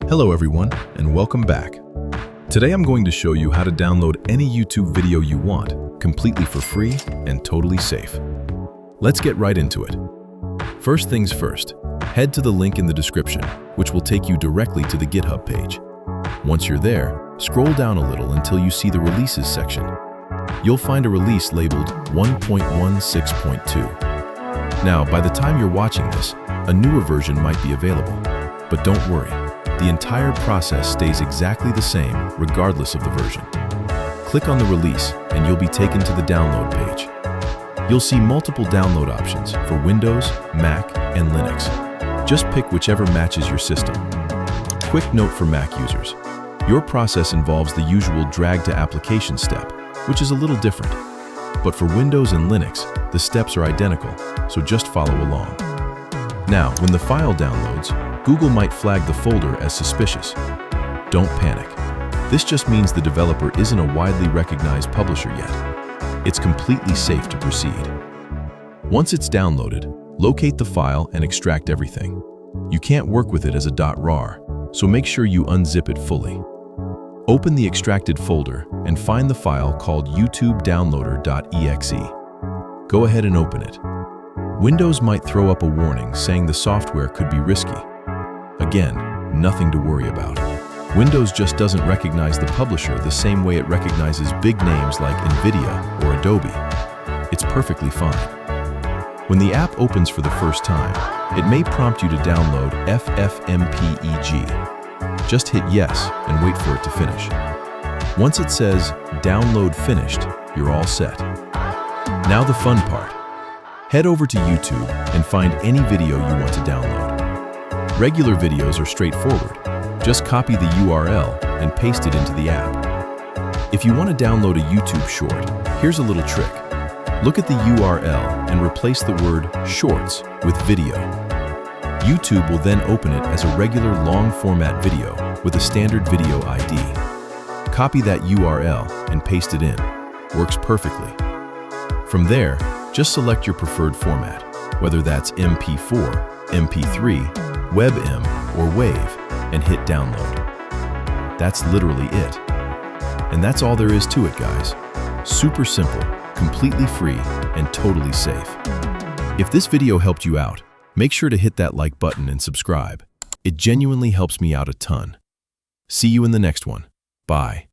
Hello everyone, and welcome back. Today I'm going to show you how to download any YouTube video you want, completely for free and totally safe. Let's get right into it. First things first, head to the link in the description, which will take you directly to the GitHub page. Once you're there, scroll down a little until you see the releases section. You'll find a release labeled 1.16.2. Now, by the time you're watching this, a newer version might be available. But don't worry, the entire process stays exactly the same regardless of the version. Click on the release and you'll be taken to the download page. You'll see multiple download options for Windows, Mac, and Linux. Just pick whichever matches your system. Quick note for Mac users. Your process involves the usual drag to application step, which is a little different. But for Windows and Linux, the steps are identical, so just follow along. Now, when the file downloads, Google might flag the folder as suspicious. Don't panic. This just means the developer isn't a widely recognized publisher yet. It's completely safe to proceed. Once it's downloaded, locate the file and extract everything. You can't work with it as a .rar, so make sure you unzip it fully. Open the extracted folder and find the file called youtubedownloader.exe. Go ahead and open it. Windows might throw up a warning saying the software could be risky. Again, nothing to worry about. Windows just doesn't recognize the publisher the same way it recognizes big names like NVIDIA or Adobe. It's perfectly fine. When the app opens for the first time, it may prompt you to download FFmpeg. Just hit yes and wait for it to finish. Once it says download finished, you're all set. Now the fun part. Head over to YouTube and find any video you want to download. Regular videos are straightforward. Just copy the URL and paste it into the app. If you want to download a YouTube short, here's a little trick. Look at the URL and replace the word shorts with video. YouTube will then open it as a regular long format video with a standard video ID. Copy that URL and paste it in. Works perfectly. From there, just select your preferred format, whether that's MP4, MP3, WebM, or WAV, and hit download. That's literally it. And that's all there is to it, guys. Super simple, completely free, and totally safe. If this video helped you out, make sure to hit that like button and subscribe. It genuinely helps me out a ton. See you in the next one. Bye.